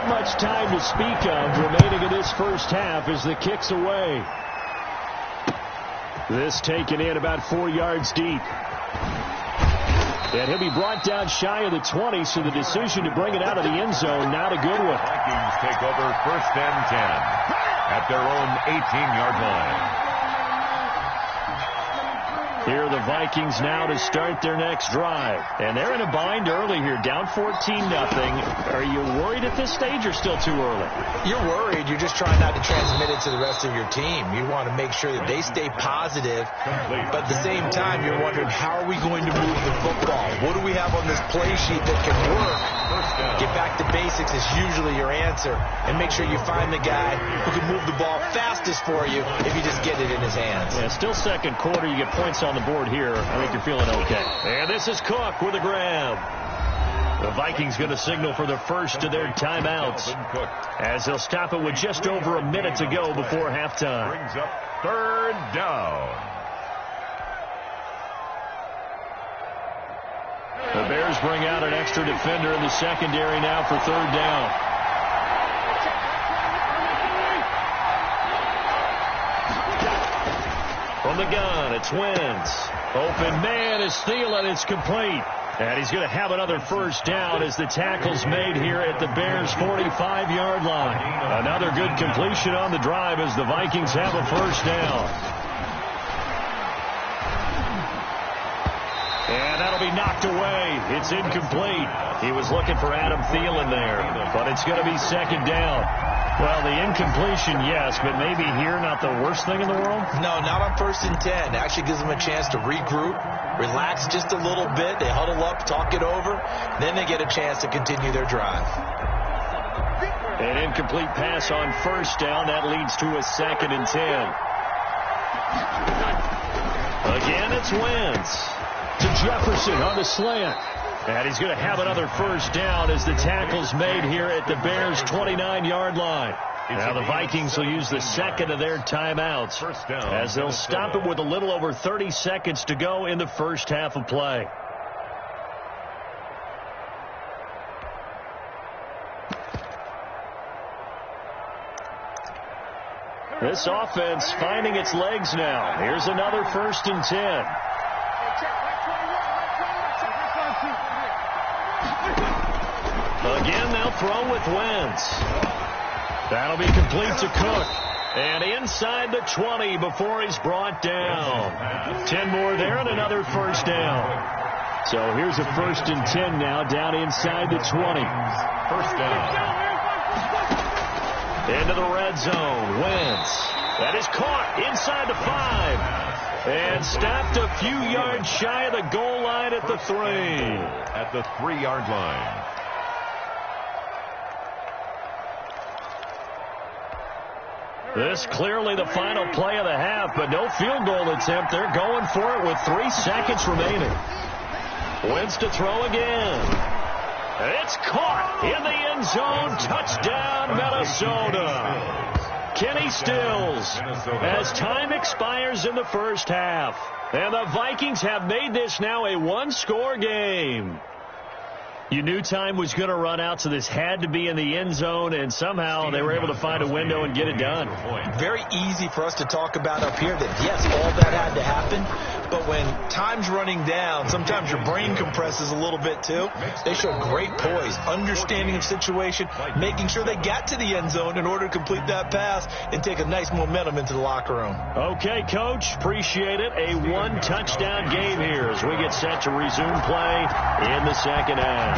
much time to speak of remaining in this first half as the kick's away. This taken in about 4 yards deep. And he'll be brought down shy of the 20, so the decision to bring it out of the end zone, not a good one. Vikings take over 1st and 10 at their own 18-yard line. Here are the Vikings now to start their next drive. And they're in a bind early here, down 14-0. Are you worried at this stage or still too early? You're worried. You're just trying not to transmit it to the rest of your team. You want to make sure that they stay positive. But at the same time, you're wondering, how are we going to move the football? What do we have on this play sheet that can work? Get back to basics is usually your answer. And make sure you find the guy who can move the ball fastest for you if you just get it in his hands. Yeah, still second quarter. You get points on the board here. I think you're feeling okay. And this is Cook with a grab. The Vikings going to signal for the first of their timeouts as they'll stop it with just over a minute to go before halftime. Brings up 3rd down. The Bears bring out an extra defender in the secondary now for 3rd down. From the gun, it's Wentz. Open man is Thielen. It's complete. And he's going to have another first down as the tackle's made here at the Bears' 45-yard line. Another good completion on the drive as the Vikings have a first down. And that'll be knocked away. It's incomplete. He was looking for Adam Thielen there, but it's going to be 2nd down. Well, the incompletion, yes, but maybe here not the worst thing in the world? No, not on 1st and 10. It actually gives them a chance to regroup, relax just a little bit. They huddle up, talk it over. Then they get a chance to continue their drive. An incomplete pass on 1st down. That leads to a 2nd and 10. Again, it's Wentz to Jefferson on the slant. And he's going to have another first down as the tackle's made here at the Bears' 29-yard line. Now the Vikings will use the second of their timeouts as they'll stop it with a little over 30 seconds to go in the first half of play. This offense finding its legs now. Here's another 1st and 10. Again, they'll throw with Wentz. That'll be complete to Cook. And inside the 20 before he's brought down. 10 more there and another first down. So here's a 1st and 10 now down inside the 20. First down. Into the red zone. Wentz. That is caught inside the 5. And stopped a few yards shy of the goal line at the 3. At the 3-yard line. This clearly the final play of the half, but no field goal attempt. They're going for it with 3 seconds remaining. Wentz to throw again. It's caught in the end zone. Touchdown, Minnesota. Kenny Stills as time expires in the first half. And the Vikings have made this now a 1-score game. You knew time was going to run out, so this had to be in the end zone, and somehow they were able to find a window and get it done. Very easy for us to talk about up here that, yes, all that had to happen, but when time's running down, sometimes your brain compresses a little bit too. They showed great poise, understanding of situation, making sure they got to the end zone in order to complete that pass and take a nice momentum into the locker room. Okay, Coach, appreciate it. A 1-touchdown game here as we get set to resume play in the second half.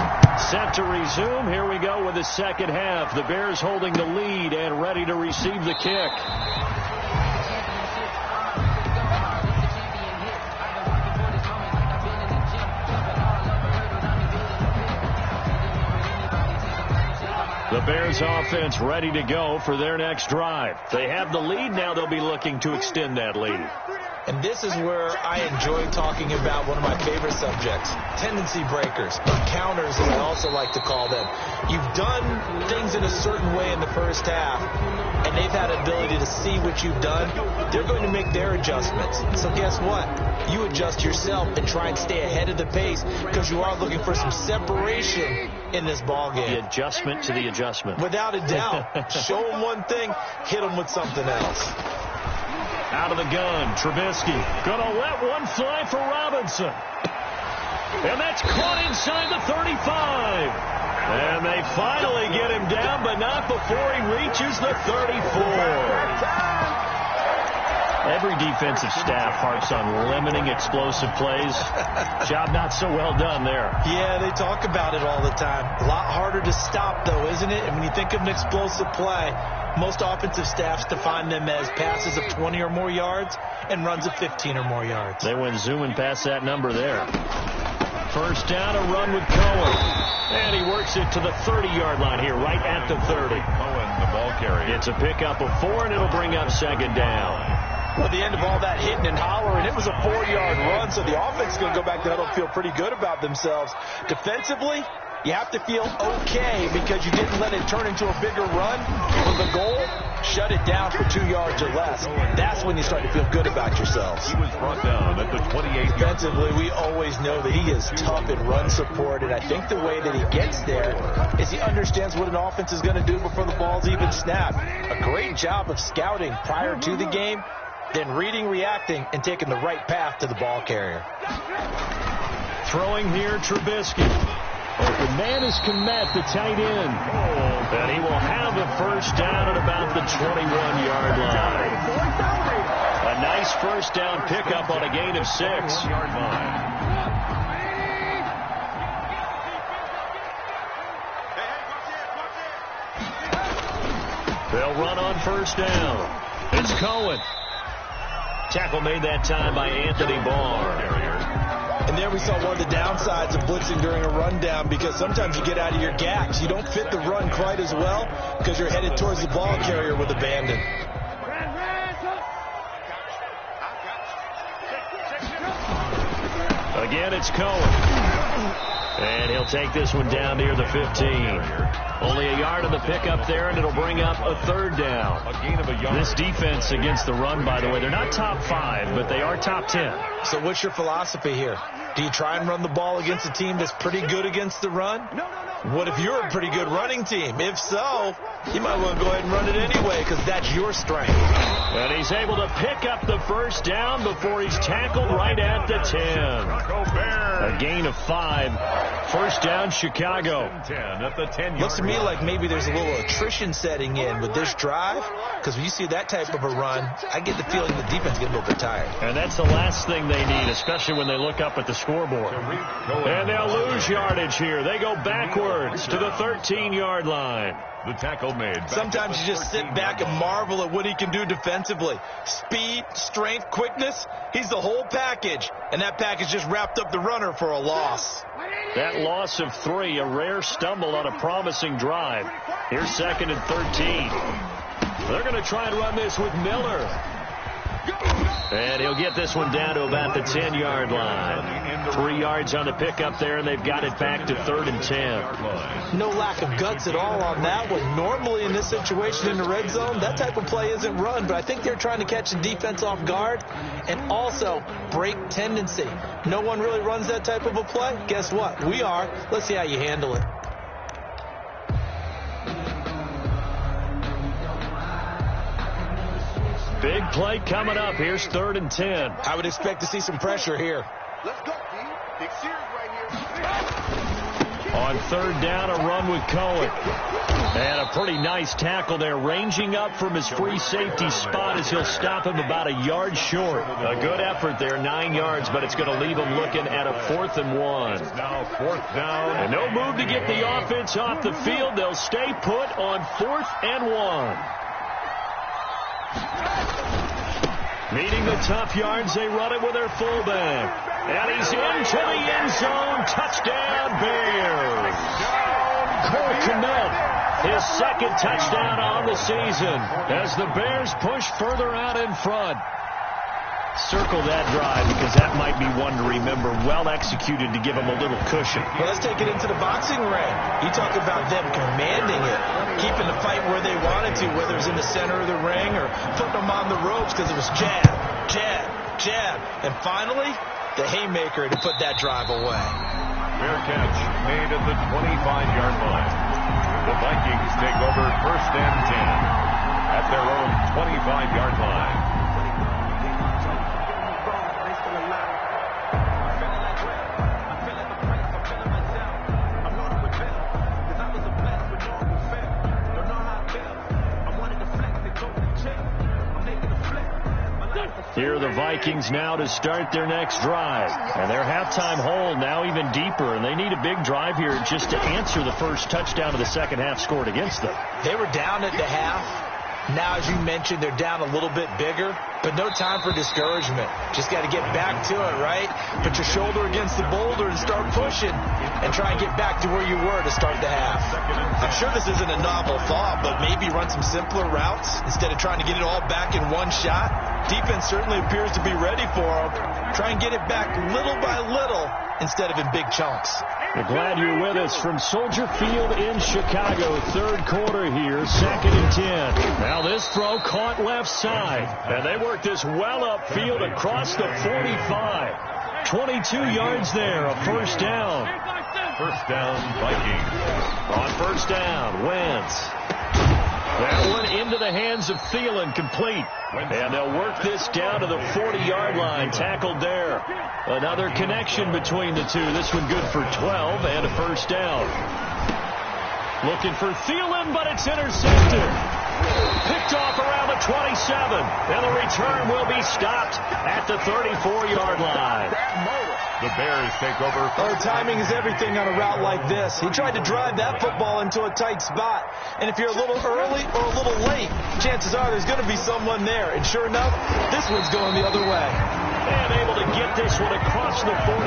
Set to resume. Here we go with the second half. The Bears holding the lead and ready to receive the kick. The Bears offense ready to go for their next drive. They have the lead now. They'll be looking to extend that lead. And this is where I enjoy talking about one of my favorite subjects, tendency breakers, or counters as I also like to call them. You've done things in a certain way in the first half, and they've had ability to see what you've done. They're going to make their adjustments. So guess what? You adjust yourself and try and stay ahead of the pace because you are looking for some separation in this ball game. The adjustment to the adjustment. Without a doubt. Show them one thing, hit them with something else. Out of the gun, Trubisky. Gonna let one fly for Robinson. And that's caught inside the 35. And they finally get him down, but not before he reaches the 34. Every defensive staff harps on limiting explosive plays. Job not so well done there. Yeah, they talk about it all the time. A lot harder to stop, though, isn't it? And when you think of an explosive play, most offensive staffs define them as passes of 20 or more yards and runs of 15 or more yards. They went zooming past that number there. First down, a run with Cohen. And he works it to the 30-yard line here, right at the 30. Cohen, the ball carrier. It's a pickup of 4, and it'll bring up second down. Well, at the end of all that hitting and hollering, it was a 4-yard run, so the offense is going to go back to huddle and feel pretty good about themselves. Defensively, you have to feel okay because you didn't let it turn into a bigger run. For the goal, shut it down for 2 yards or less. That's when you start to feel good about yourselves. He was brought down at the 28. Defensively, we always know that he is tough in run support, and I think the way that he gets there is he understands what an offense is going to do before the ball's even snapped. A great job of scouting prior to the game, then reading, reacting, and taking the right path to the ball carrier. Throwing here, Trubisky. Open man is Kmet, the tight end. And he will have the first down at about the 21-yard line. A nice first down pickup on a gain of 6. They'll run on first down. It's Cohen. Tackle made that time by Anthony Barr. And there we saw one of the downsides of blitzing during a rundown, because sometimes you get out of your gaps. You don't fit the run quite as well because you're headed towards the ball carrier with abandon. Again, it's Cohen. And he'll take this one down near the 15. Only a yard of the pickup there, and it'll bring up a third down. A gain of a yard. This defense against the run, by the way, they're not top 5, but they are top 10. So what's your philosophy here? Do you try and run the ball against a team that's pretty good against the run? What if you're a pretty good running team? If so, you might want to go ahead and run it anyway because that's your strength. And he's able to pick up the first down before he's tackled right at the 10. A gain of 5. First down, Chicago. 10 at the 10-yard line. Looks to me like maybe there's a little attrition setting in with this drive, because when you see that type of a run, I get the feeling the defense is getting a little bit tired. And that's the last thing they need, especially when they look up at the scoreboard. And they'll lose yardage here. They go backwards to the 13-yard line. The tackle made. Sometimes you just sit back and marvel at what he can do defensively. Speed, strength, quickness, he's the whole package. And that package just wrapped up the runner for a loss. That loss of 3, a rare stumble on a promising drive. Here's 2nd and 13. They're going to try and run this with Miller. And he'll get this one down to about the 10-yard line. 3 yards on the pickup there, and they've got it back to 3rd and 10. No lack of guts at all on that one. Normally in this situation in the red zone, that type of play isn't run, but I think they're trying to catch the defense off guard and also break tendency. No one really runs that type of a play. Guess what? We are. Let's see how you handle it. Big play coming up. Here's 3rd and 10. I would expect to see some pressure here. Let's go, D. Big series right here. On 3rd down, a run with Cohen. And a pretty nice tackle there, ranging up from his free safety spot as he'll stop him about a yard short. A good effort there, 9 yards, but it's going to leave him looking at a 4th and 1. Now 4th down. And no move to get the offense off the field. They'll stay put on 4th and 1. Needing the tough yards, they run it with their fullback. And he's into the end zone. Touchdown, Bears. Cole Kmet, his 2nd touchdown on the season as the Bears push further out in front. Circle that drive because that might be one to remember. Well executed to give them a little cushion. Well, let's take it into the boxing ring. You talk about them commanding it, keeping the fight where they wanted to, whether it was in the center of the ring or putting them on the ropes because it was jab, jab, jab. And finally, the haymaker to put that drive away. Fair catch made at the 25-yard line. The Vikings take over 1st and 10 at their own 25-yard line. Here are the Vikings now to start their next drive. And their halftime hole now even deeper, and they need a big drive here just to answer the first touchdown of the second half scored against them. They were down at the half. Now, as you mentioned, they're down a little bit bigger, but no time for discouragement. Just got to get back to it, right? Put your shoulder against the boulder and start pushing and try and get back to where you were to start the half. I'm sure this isn't a novel thought, but maybe run some simpler routes instead of trying to get it all back in one shot. Defense certainly appears to be ready for them. Try and get it back little by little instead of in big chunks. We're glad you're with us from Soldier Field in Chicago. Third quarter here, 2nd and 10. Now this throw caught left side, and they work this well upfield across the 45. 22 yards there, a first down. First down, Vikings. On first down, Wentz. That one into the hands of Thielen, complete. And they'll work this down to the 40-yard line, tackled there. Another connection between the two. This one good for 12 and a first down. Looking for Thielen, but it's intercepted. Picked off around the 27. And the return will be stopped at the 34-yard line. The Bears take over. Oh, timing is everything on a route like this. He tried to drive that football into a tight spot. And if you're a little early or a little late, chances are there's going to be someone there. And sure enough, this one's going the other way. And able to get this one across the 45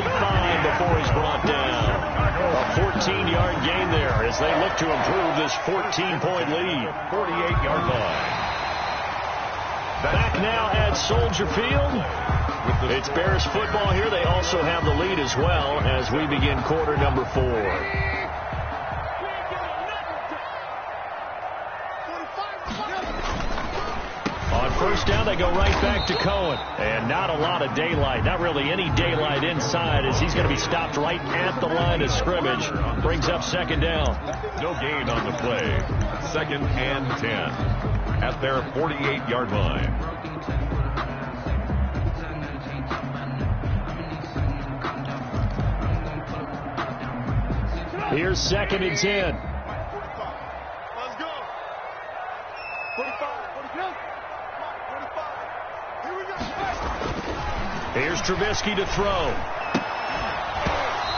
before he's brought down. A 14-yard gain there as they look to improve this 14-point lead. 48-yard line. Back now at Soldier Field. It's Bears football here. They also have the lead as well as we begin quarter number 4. On first down, they go right back to Cohen. And not a lot of daylight. Not really any daylight inside as he's going to be stopped right at the line of scrimmage. Brings up second down. No gain on the play. 2nd and 10 at their 48-yard line. Here's 2nd and 10. Let's go. 45, 45. Here we go. Here's Trubisky to throw.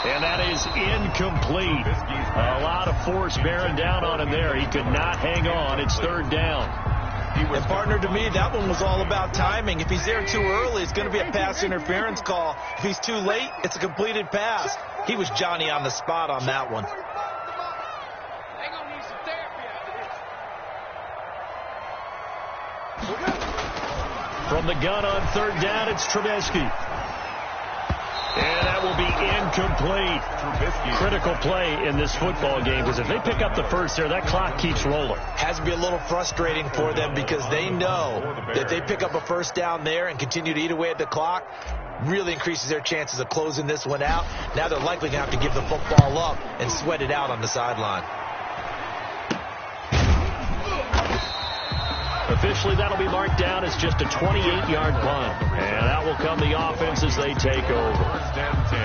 And that is incomplete. A lot of force bearing down on him there. He could not hang on. It's 3rd down. And partner, to me, that one was all about timing. If he's there too early, it's going to be a pass interference call. If he's too late, it's a completed pass. He was Johnny on the spot on that one. From the gun on 3rd down, it's Trubisky. And that will be incomplete. Critical play in this football game because if they pick up the first there, that clock keeps rolling. Has to be a little frustrating for them because they know that if they pick up a first down there and continue to eat away at the clock, really increases their chances of closing this one out. Now they're likely going to have to give the football up and sweat it out on the sideline. Officially, that'll be marked down as just a 28-yard punt. And that will come the offense as they take over. 1st and 10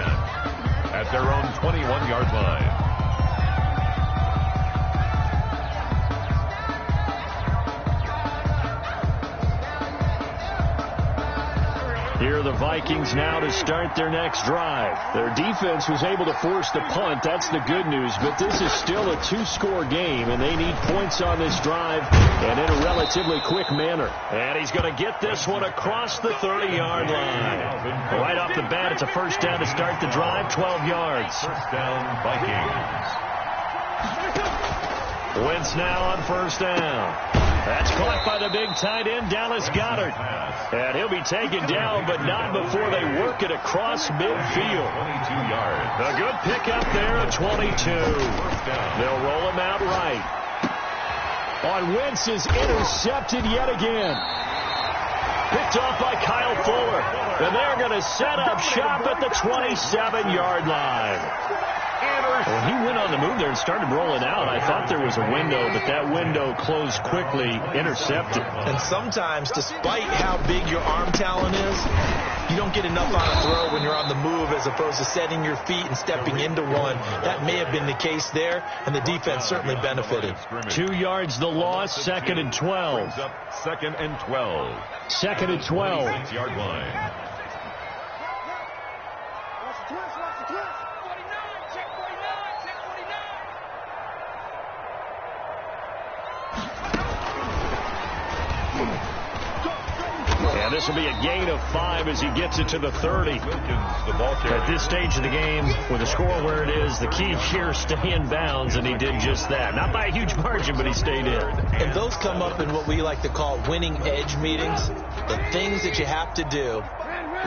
at their own 21-yard line. Here are the Vikings now to start their next drive. Their defense was able to force the punt. That's the good news. But this is still a 2-score game, and they need points on this drive and in a relatively quick manner. And he's going to get this one across the 30-yard line. Right off the bat, it's a first down to start the drive, 12 yards. First down, Vikings. Wentz now on first down. That's caught by the big tight end, Dallas Goedert. And he'll be taken down, but not before they work it across midfield. 22 yards. A good pickup there at 22. They'll roll him out right. On Wentz is intercepted yet again. Picked off by Kyle Fuller. And they're going to set up shop at the 27-yard line. When he went on the move there and started rolling out, I thought there was a window, but that window closed quickly, intercepted. And sometimes, despite how big your arm talent is, you don't get enough on a throw when you're on the move as opposed to setting your feet and stepping into one. That may have been the case there, and the defense certainly benefited. 2 yards the loss, 2nd and 12. Second and 12. 2nd and 12. 6-yard line. And this will be a gain of 5 as he gets it to the 30. At this stage of the game, with the score where it is, the key here, stay in bounds, and he did just that. Not by a huge margin, but he stayed in. And those come up in what we like to call winning edge meetings. The things that you have to do,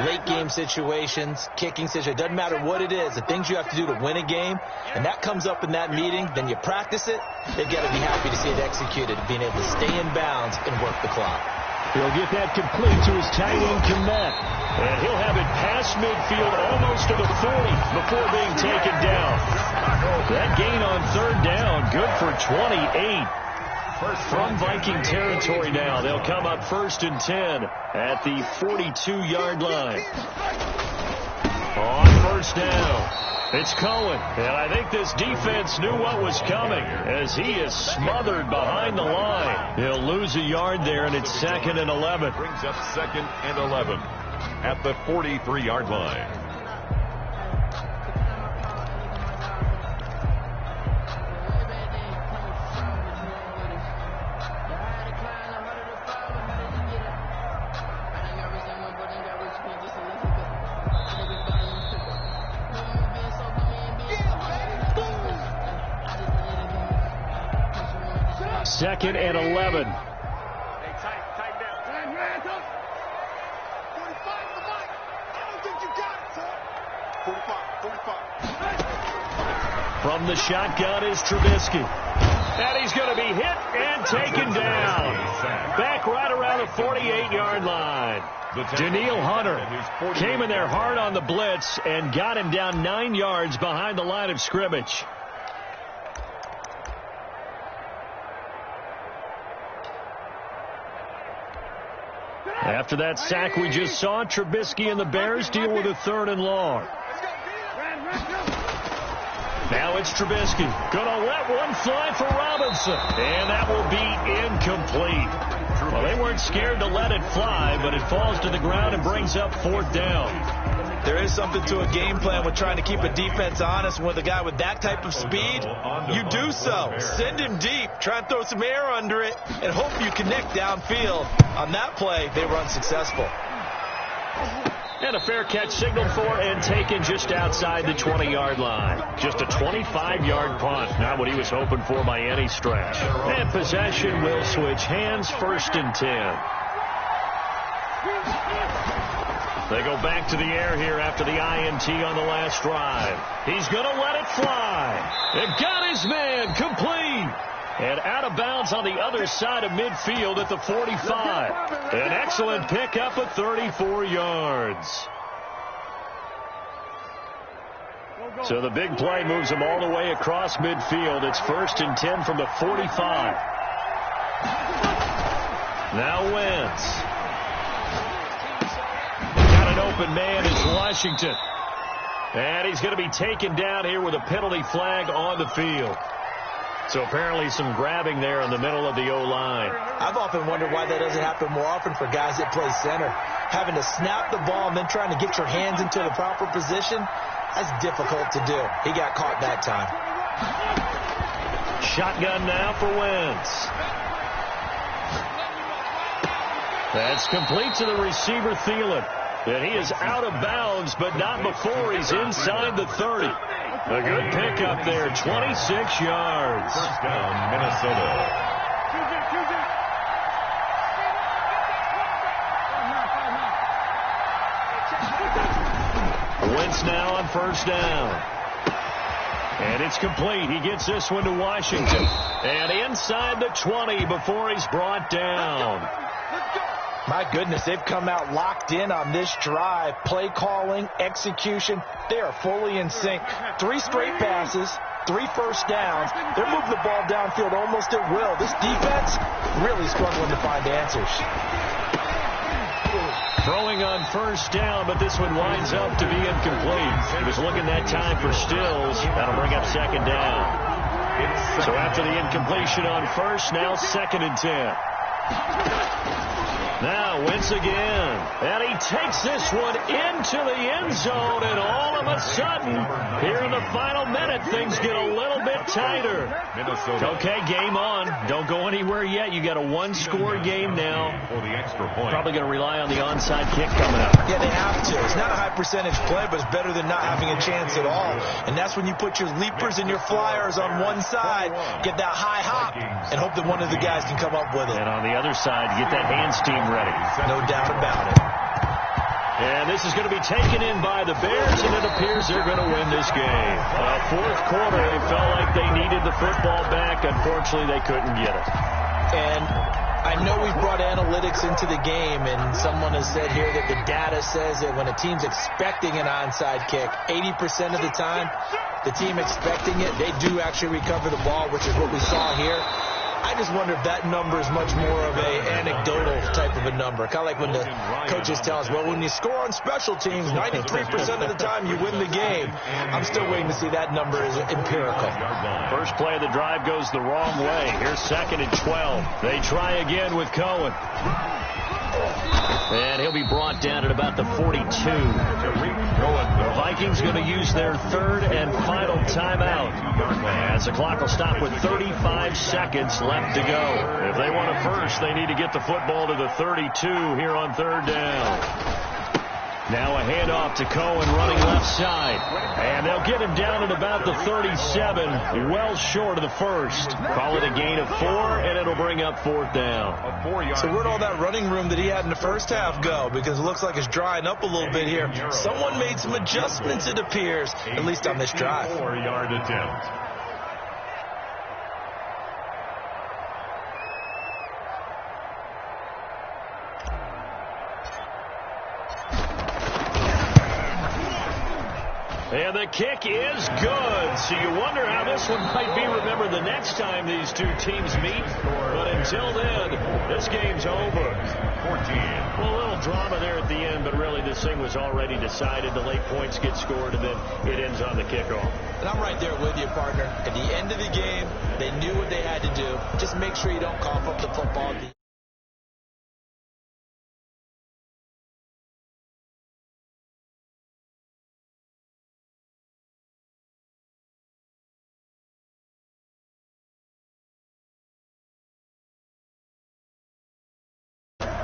late game situations, kicking situations, doesn't matter what it is, the things you have to do to win a game, and that comes up in that meeting, then you practice it, they've got to be happy to see it executed, being able to stay in bounds and work the clock. He'll get that complete to his tight end, Komet. And he'll have it past midfield almost to the 40 before being taken down. That gain on 3rd down, good for 28. From Viking territory now, they'll come up 1st and 10 at the 42-yard line. On 1st down, it's Cohen. And I think this defense knew what was coming as he is smothered behind the line. He'll lose a yard there, and it's 2nd and 11. Brings up 2nd and 11 at the 43-yard line. Second and 11. Hey, tight down. 45 to the mic. I don't think you got it, son. 45. From the shotgun is Trubisky. And he's going to be hit and taken down. Back right around the 48-yard line. Daniil Hunter came in there hard on the blitz and got him down 9 yards behind the line of scrimmage. After that sack we just saw, Trubisky and the Bears deal with a 3rd and long. Now it's Trubisky. Gonna let one fly for Robinson. And that will be incomplete. Well, they weren't scared to let it fly, but it falls to the ground and brings up 4th down. There is something to a game plan with trying to keep a defense honest. With a guy with that type of speed, you do so. Send him deep. Try and throw some air under it and hope you connect downfield. On that play, they were unsuccessful. And a fair catch signaled for and taken just outside the 20-yard line. Just a 25-yard punt. Not what he was hoping for by any stretch. And possession will switch hands, 1st and 10. They go back to the air here after the INT on the last drive. He's going to let it fly. And got his man complete. And out of bounds on the other side of midfield at the 45. An excellent pickup of 34 yards. So the big play moves him all the way across midfield. It's 1st and 10 from the 45. Now Wentz. Got an open man is Washington. And he's going to be taken down here with a penalty flag on the field. So apparently some grabbing there in the middle of the O-line. I've often wondered why that doesn't happen more often for guys that play center. Having to snap the ball and then trying to get your hands into the proper position, that's difficult to do. He got caught that time. Shotgun now for Wentz. That's complete to the receiver, Thielen. And he is out of bounds, but not before he's inside the 30. A good pickup there, 26 yards. First down, Minnesota. Wentz now on 1st down. And it's complete. He gets this one to Washington. And inside the 20 before he's brought down. My goodness, they've come out locked in on this drive. Play calling, execution, they are fully in sync. 3 straight passes, 3 first downs. They're moving the ball downfield almost at will. This defense really struggling to find answers. Throwing on first down, but this one winds up to be incomplete. He was looking that time for Stills. That'll bring up second down. So after the incompletion on first, now 2nd and 10. Now Wentz again, and he takes this one into the end zone, and all of a sudden, here in the final minute, things get a little bit tighter. Okay, game on. Don't go anywhere yet. You got a 1-score game now. Probably going to rely on the onside kick coming up. Yeah, they have to. It's not a high percentage play, but it's better than not having a chance at all. And that's when you put your leapers and your flyers on one side, get that high hop, and hope that one of the guys can come up with it. And on the other side, get that hands team ready. No doubt about it. And this is going to be taken in by the Bears, and it appears they're going to win this game. Fourth quarter, they felt like they needed the football back. Unfortunately, they couldn't get it. And I know we've brought analytics into the game, and someone has said here that the data says that when a team's expecting an onside kick, 80% of the time, the team expecting it, they do actually recover the ball, which is what we saw here. I just wonder if that number is much more of a anecdotal type of a number. Kind of like when the coaches tell us, well, when you score on special teams, 93% of the time you win the game. I'm still waiting to see that number is empirical. First play of the drive goes the wrong way. Here's 2nd and 12. They try again with Cohen. And he'll be brought down at about the 42. The Vikings going to use their 3rd and final timeout, as the clock will stop with 35 seconds left to go. If they want a first, they need to get the football to the 32 here on 3rd down. Now a handoff to Cohen running left side. And they'll get him down at about the 37, well short of the first. Call it a gain of 4, and it'll bring up 4th down. So where'd all that running room that he had in the first half go? Because it looks like it's drying up a little bit here. Someone made some adjustments, it appears, at least on this drive. 4-yard attempt. And the kick is good. So you wonder how this one might be remembered the next time these two teams meet. But until then, this game's over. 14. Well, a little drama there at the end, but really this thing was already decided. The late points get scored, and then it ends on the kickoff. And I'm right there with you, partner. At the end of the game, they knew what they had to do. Just make sure you don't cough up the football.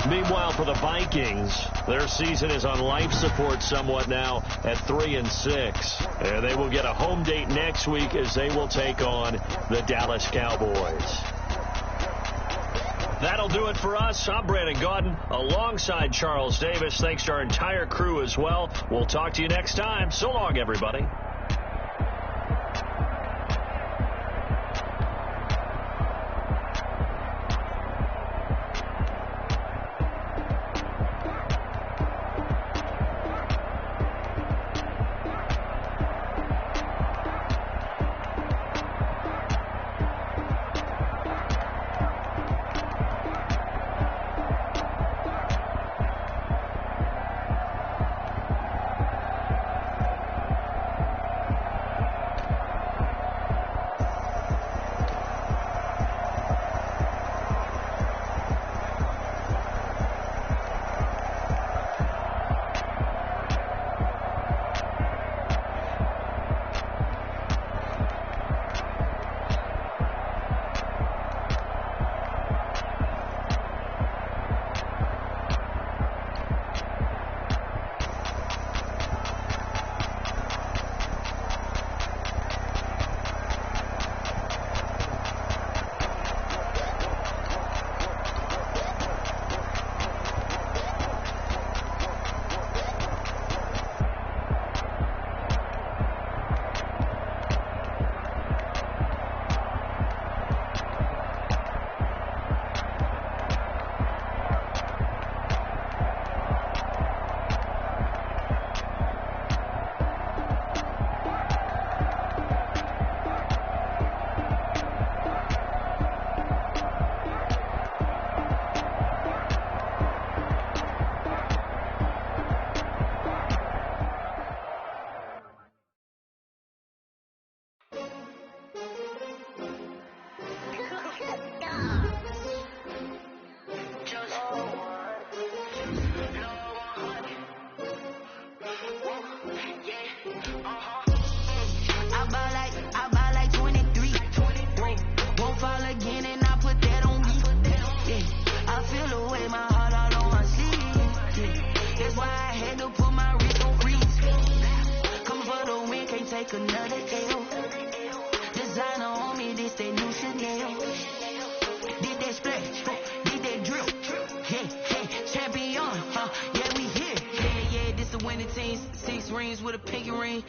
Meanwhile, for the Vikings, their season is on life support somewhat now at 3-6. And they will get a home date next week as they will take on the Dallas Cowboys. That'll do it for us. I'm Brandon Gaudin alongside Charles Davis. Thanks to our entire crew as well. We'll talk to you next time. So long, everybody. jeans with a pinky ring.